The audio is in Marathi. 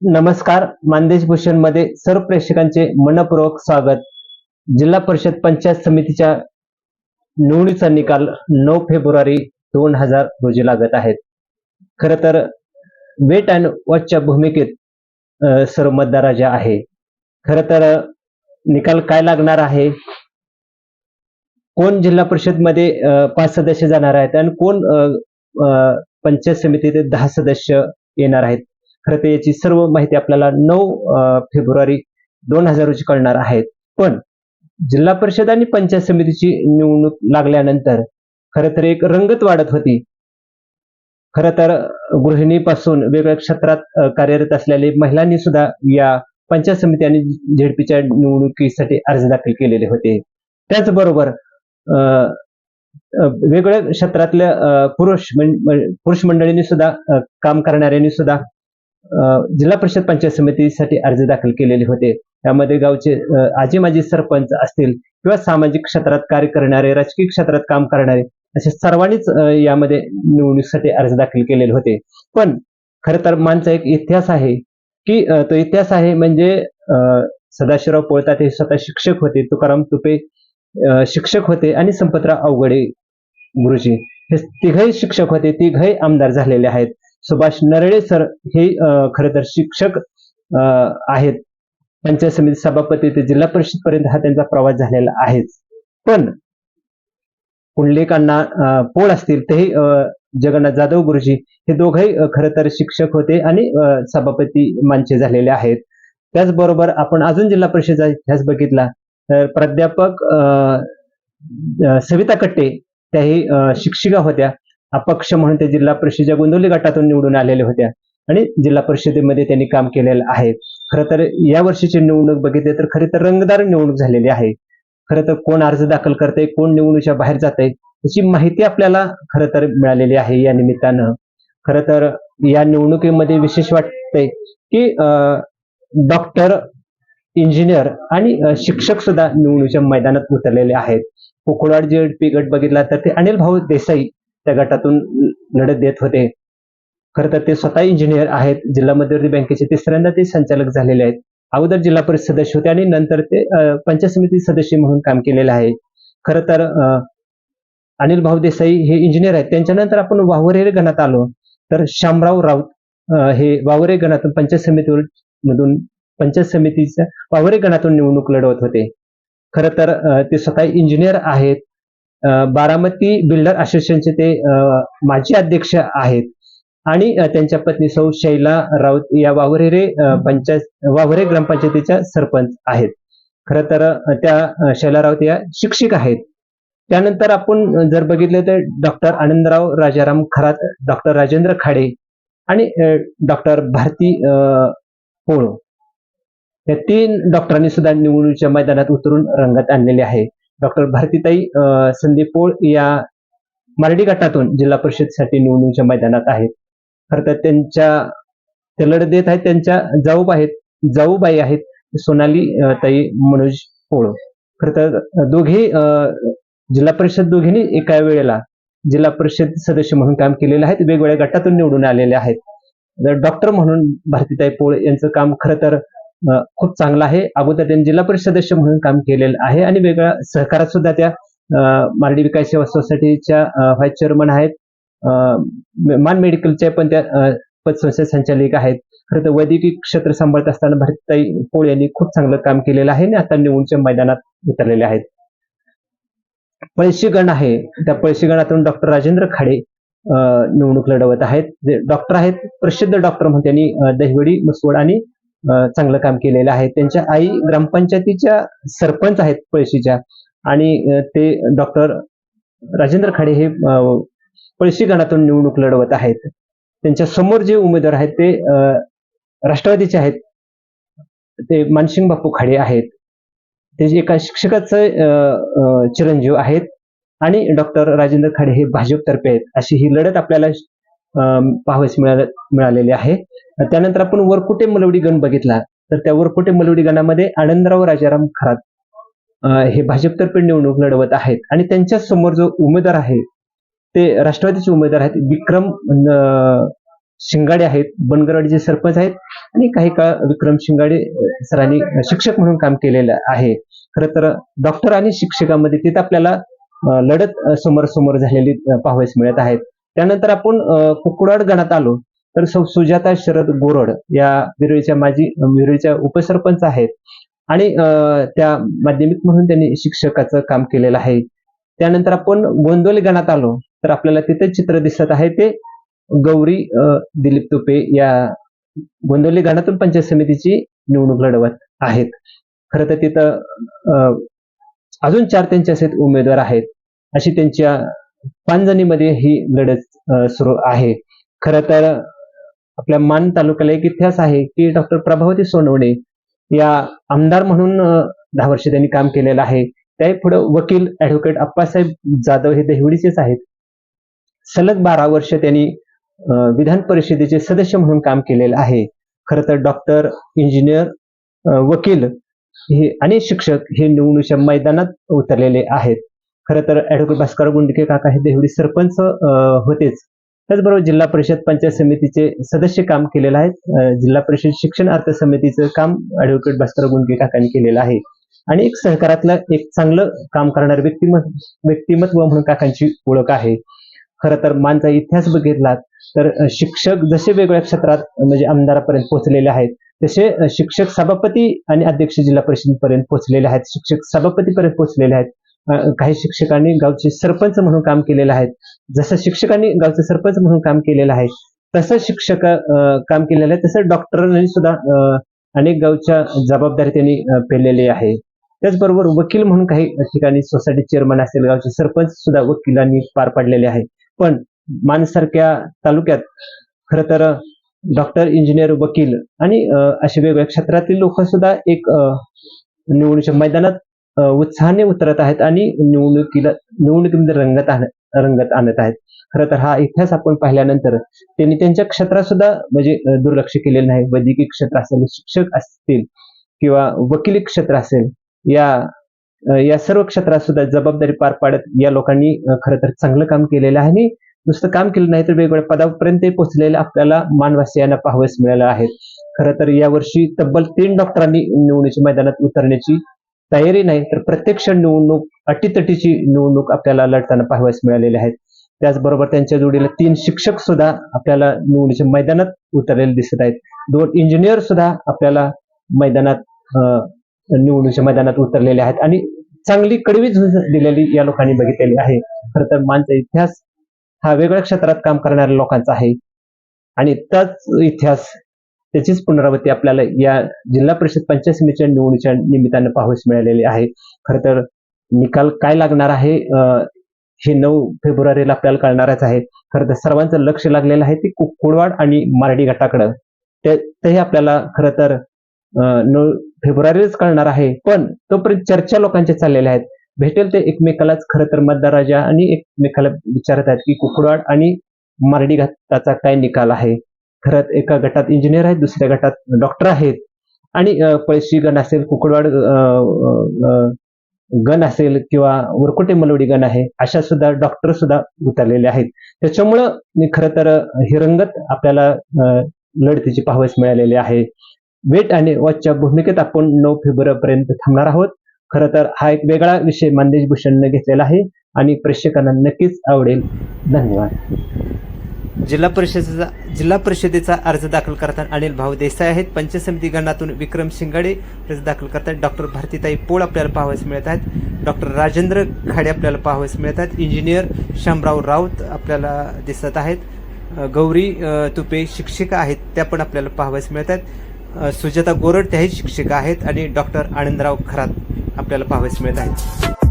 नमस्कार. मानदेश भूषण मध्ये सर्व प्रेक्षकांचे मनपूर्वक स्वागत. जिल्हा परिषद पंचायत समितीच्या निवडणुकीचा निकाल 9 फेब्रुवारी 2000 रोजी लागत आहेत. खरं तर वेट अँड वॉचच्या भूमिकेत सर्व मतदाराच्या आहे. खरं तर निकाल काय लागणार आहे, कोण जिल्हा परिषद मध्ये 5 सदस्य जाणार आहेत आणि कोण पंचायत समितीत 10 सदस्य येणार आहेत, खरं तर याची सर्व माहिती आपल्याला 9 फेब्रुवारी 2000 रोजी कळणार आहेत. पण जिल्हा परिषद आणि पंचायत समितीची निवडणूक लागल्यानंतर खरं तर एक रंगत वाढत होती. खरं तर गृहिणीपासून वेगवेगळ्या क्षेत्रात कार्यरत असलेल्या महिलांनी सुद्धा या पंचायत समिती आणि झेडपीच्या निवडणुकीसाठी अर्ज दाखल केलेले होते. त्याचबरोबर वेगवेगळ्या क्षेत्रातल्या पुरुष मंडळींनी सुद्धा काम करणाऱ्यांनी सुद्धा जिल्हा परिषद पंचायत समितीसाठी अर्ज दाखल केलेले होते. त्यामध्ये गावचे आजी माजी सरपंच असतील किंवा सामाजिक क्षेत्रात कार्य करणारे, राजकीय क्षेत्रात काम करणारे, असे सर्वांनीच यामध्ये निवडणुकीसाठी अर्ज दाखल केलेले होते. पण खरं तर माणसा एक इतिहास आहे की तो इतिहास आहे म्हणजे सदाशिवराव पोळतात हे स्वतः शिक्षक होते, तुकाराम तुपे शिक्षक होते आणि संपतराव अवघडे गुरुजी हे तिघही शिक्षक होते, तिघही आमदार झालेले आहेत. सुभाष नरळे सर हे खरं तर शिक्षक आहेत. पंचायत समिती सभापती ते जिल्हा परिषद पर्यंत हा त्यांचा प्रवास झालेला आहेच. पण पुंडलिकांना पोळ असतील तेही जगन्नाथ जाधव गुरुजी हे दोघंही खरं तर शिक्षक होते आणि सभापती मानचे झालेले आहेत. त्याचबरोबर आपण अजून जिल्हा परिषदेचा इतिहास बघितला तर प्राध्यापक सविता कट्टे त्याही शिक्षिका होत्या. अपक्ष म्हणून ते जिल्हा परिषदेच्या गोंदवली गटातून निवडून आलेल्या होत्या आणि जिल्हा परिषदेमध्ये त्यांनी काम केलेलं आहे. खरं तर या वर्षीची निवडणूक बघितली तर खरी तर रंगतदार निवडणूक झालेली आहे. खरं तर कोण अर्ज दाखल करते, कोण निवडणुकीच्या बाहेर जात आहे याची माहिती आपल्याला खरं तर मिळालेली आहे. या निमित्तानं खरं तर या निवडणुकीमध्ये विशेष वाटतंय की डॉक्टर, इंजिनियर आणि शिक्षक सुद्धा निवडणुकीच्या मैदानात उतरलेले आहेत. कुकुडवाड जेडपी गट बघितला तर ते अनिल भाऊ देसाई त्या गटातून लढत देत होते. खरं तर ते स्वतः इंजिनियर आहेत. जिल्हा मध्यवर्ती बँकेचे तिसऱ्यांदा ते संचालक झालेले आहेत. अगोदर जिल्हा परिषद सदस्य होते आणि नंतर ते पंचायत समिती सदस्य म्हणून काम केलेलं आहे. खरं तर अनिल भाऊ देसाई हे इंजिनियर आहेत. त्यांच्यानंतर आपण वावरे गणात आलो तर शामराव राऊत हे वावरे गणातून पंचायत समितीच्या वावरे गणातून निवडणूक लढवत होते. खरं तर ते स्वतः इंजिनियर आहेत. बारामती बिल्डर असोसिएशनचे ते माजी अध्यक्ष आहेत आणि त्यांच्या पत्नी सौ शैला राऊत या वावरे ग्रामपंचायतीच्या सरपंच आहेत. खरं तर त्या शैला राऊत या शिक्षक आहेत. त्यानंतर आपण जर बघितलं तर डॉक्टर आनंदराव राजाराम खरात, डॉक्टर राजेंद्र खाडे आणि डॉक्टर भारती पोळ या 3 डॉक्टरांनी सुद्धा निवडणुकीच्या मैदानात उतरून रंगत आणलेले आहे. डॉक्टर भारतीताई संदीप पोळ या मारडी गटातून जिल्हा परिषदसाठी निवडणुकीच्या मैदानात आहेत. खरं तर ते लढत देत आहेत. त्यांच्या जाऊबाई आहेत सोनाली ताई मनोज पोळ. खरं तर दोघे जिल्हा परिषद दोघींनी एका वेळेला जिल्हा परिषद सदस्य म्हणून काम केलेले आहेत. वेगवेगळ्या गटातून निवडून आलेले आहेत. डॉक्टर म्हणून भारतीताई पोळ यांचं काम खरं तर खूप चांगलं आहे. अगोदर त्यांनी जिल्हा परिषद सदस्य म्हणून काम केलेलं आहे आणि वेगळ्या सहकारात सुद्धा त्या मारडी विकास सेवा सोसायटीच्या व्हाईस चेअरमन आहेत. मान मेडिकलच्या पण त्या पतसंस्थे संचालिका आहेत. खरं तर वैद्यकीय क्षेत्र सांभाळत असताना भारतीताई पोळ यांनी खूप चांगलं काम केलेलं आहे आणि आता निवडणुकीच्या मैदानात उतरलेले आहेत. पळशी गण आहे, त्या पळशी गणातून डॉक्टर राजेंद्र खाडे निवडणूक लढवत आहेत. जे डॉक्टर आहेत, प्रसिद्ध डॉक्टर म्हणून त्यांनी दहिवडी, मुसवड आणि चांगलं काम केलेलं आहे. त्यांच्या आई ग्रामपंचायतीच्या सरपंच आहेत पळशीच्या आणि ते डॉक्टर राजेंद्र खाडे हे पळशी गणातून निवडणूक लढवत आहेत. त्यांच्या समोर जे उमेदवार आहेत ते राष्ट्रवादीचे आहेत, ते मानसिंग बापू खाडे आहेत. ते एका शिक्षकाचं चिरंजीव आहेत आणि डॉक्टर राजेंद्र खाडे हे भाजपतर्फे आहेत. अशी ही लढत आपल्याला पाहावयास मिळालेली आहे. त्यानंतर आपण वरकुटे मलवडी गण बघितला तर त्या वरकुटे मलवडी गणामध्ये आनंदराव राजाराम खरात हे भाजपतर्फे निवडणूक लढवत आहेत आणि त्यांच्या समोर जो उमेदवार आहे ते राष्ट्रवादीचे उमेदवार आहेत विक्रम शिंगाडे आहेत, बनगरवाडीचे सरपंच आहेत आणि काही काळ विक्रम शिंगाडे सरांनी शिक्षक म्हणून काम केलेलं आहे. खरं तर डॉक्टर आणि शिक्षकामध्ये तिथं आपल्याला लढत समोरासमोर झालेली पाहावयास मिळत आहेत. त्यानंतर आपण कुकुडवाड गणात आलो तर सुजाता शरद गोरड या विरळीच्या उपसरपंच आहेत आणि त्या माध्यमिक म्हणून त्यांनी शिक्षकाचं काम केलेलं आहे. त्यानंतर आपण गोंदवले गणात आलो तर आपल्याला तिथे चित्र दिसत आहे ते गौरी दिलीप तुपे या गोंदवले गणातून पंचायत समितीची निवडणूक लढवत आहेत. खरं तर तिथं अजून 4 त्यांचे असे उमेदवार आहेत. अशी त्यांच्या 5 जणीमध्ये ही लढत सुरू आहे. खरं तर आपल्या मान तालुक्याला एक इतिहास आहे की डॉक्टर प्रभावती सोनवणे या आमदार म्हणून 10 वर्ष त्यांनी काम केलेलं आहे. त्याही पुढे वकील ऍडव्होकेट अप्पासाहेब जाधव हे दहिवडीचेच आहेत. सलग 12 वर्ष त्यांनी विधान परिषदेचे सदस्य म्हणून काम केलेलं आहे. खरं तर डॉक्टर, इंजिनियर, वकील हे आणि शिक्षक हे निवडणुकीच्या मैदानात उतरलेले आहेत. खरं तर ऍडव्होकेट भास्कर गुंडके काका हे देवडी सरपंच होतेच. त्याचबरोबर जिल्हा परिषद पंचायत समितीचे सदस्य काम केलेलं आहे. जिल्हा परिषद शिक्षण अर्थ समितीचं काम ऍडव्होकेट भास्कर गुंडके काकांनी केलेलं आहे आणि एक सहकारातलं एक चांगलं काम करणारे व्यक्तिमत्व म्हणून काकांची ओळख आहे. खरं तर मानचा इतिहास बघितला तर शिक्षक जसे वेगवेगळ्या क्षेत्रात म्हणजे आमदारापर्यंत पोहोचलेले आहेत तसे शिक्षक सभापती आणि अध्यक्ष जिल्हा परिषदेपर्यंत पोहोचलेले आहेत. शिक्षक सभापतीपर्यंत पोहोचलेले आहेत. काही शिक्षकांनी गावचे सरपंच म्हणून काम केलेलं आहे. जसं शिक्षकांनी गावचे सरपंच म्हणून काम केलेलं आहे तसं शिक्षक काम केलेलं आहे. तसं डॉक्टरांनी सुद्धा अनेक गावच्या जबाबदारी त्यांनी पेललेली आहे. त्याचबरोबर वकील म्हणून काही ठिकाणी सोसायटी चेअरमन असेल, गावचे सरपंच सुद्धा वकिलांनी पार पाडलेले आहे. पण मानसारख्या तालुक्यात खरं तर डॉक्टर, इंजिनियर, वकील आणि अशा वेगवेगळ्या क्षेत्रातील लोक सुद्धा एक निवडणुकीच्या मैदानात उत्साहाने उतरत आहेत आणि निवडणुकीमध्ये रंगत आणत आहेत. खरं तर हा इतिहास आपण पाहिल्यानंतर त्यांनी त्यांच्या क्षेत्रात सुद्धा म्हणजे दुर्लक्ष केलेलं नाही. वैद्यकीय क्षेत्र असेल, शिक्षक असतील किंवा वकिली क्षेत्र असेल, या सर्व क्षेत्रात सुद्धा जबाबदारी पार पाडत या लोकांनी खरं तर चांगलं काम केलेलं आहे आणि नुसतं काम केलं नाही तर वेगवेगळ्या पदापर्यंत पोहोचलेलं आपल्याला मानवासियांना पाहावयास मिळालं आहे. खरं तर यावर्षी तब्बल 3 डॉक्टरांनी निवडणुकीच्या मैदानात उतरण्याची तयारी नाही तर प्रत्यक्ष निवडणूक, अटीतटीची निवडणूक आपल्याला लढताना पाहावयास मिळालेली आहेत. त्याचबरोबर त्यांच्या जोडीला 3 शिक्षक सुद्धा आपल्याला निवडणुकीच्या मैदानात उतरलेले दिसत आहेत. 2 इंजिनियर सुद्धा आपल्याला निवडणुकीच्या मैदानात उतरलेले आहेत आणि चांगली कडवी झुंज दिलेली या लोकांनी बघितलेली आहे. खरं तर मानचा इतिहास हा वेगवेगळ्या क्षेत्रात काम करणाऱ्या लोकांचा आहे आणि त्याच इतिहास त्याचीच पुनरावृत्ती आपल्याला या जिल्हा परिषद पंचायत समितीच्या निवडणुकीच्या निमित्तानं पाहावयास मिळालेली आहे. खरं तर निकाल काय लागणार आहे हे 9 फेब्रुवारीला आपल्याला कळणारच आहे. खरं तर सर्वांचं लक्ष लागलेलं आहे ते कुकुडवाड आणि मारडी गटाकडं. तेही आपल्याला खरं तर 9 फेब्रुवारीलाच कळणार आहे. पण तोपर्यंत चर्चा लोकांच्या चाललेल्या आहेत. भेटेल ते एकमेकालाच खरं तर मतदाराच्या आणि एकमेकाला विचारत आहेत की कुकुडवाड आणि मारडी गटाचा काय निकाल आहे. खरंच एका गटात इंजिनियर आहेत, दुसऱ्या गटात डॉक्टर आहेत आणि पळशी गण असेल, कुकुडवाड गण असेल किंवा वरकोटे मलवडी गण आहे, अशा सुद्धा डॉक्टर सुद्धा उतरलेले आहेत. त्याच्यामुळं खरं तर ही रंगत आपल्याला लढतीची पाहावयास मिळालेली आहे. वेट आणि वॉचच्या भूमिकेत आपण 9 फेब्रुवारीपर्यंत थांबणार आहोत. खरं तर हा एक वेगळा विषय मानदेश भूषणने घेतलेला आहे आणि प्रेक्षकांना नक्कीच आवडेल. धन्यवाद. जिल्हा परिषदेचा अर्ज दाखल करताना अनिल भाऊ देसाई आहेत. पंचायत समिती गणातून विक्रम शिंगाडे अर्ज दाखल करतात. डॉक्टर भारतीताई पोळ आपल्याला पाहावयास मिळत आहेत. डॉक्टर राजेंद्र खाडे आपल्याला पाहावयास मिळत आहेत. इंजिनियर शामराव राऊत आपल्याला दिसत आहेत. गौरी तुपे शिक्षिका आहेत, त्या पण आपल्याला पाहावयास मिळत आहेत. सुजाता गोरड त्याही शिक्षिका आहेत आणि डॉक्टर आनंदराव खरात आपल्याला पाहावयास मिळत आहेत.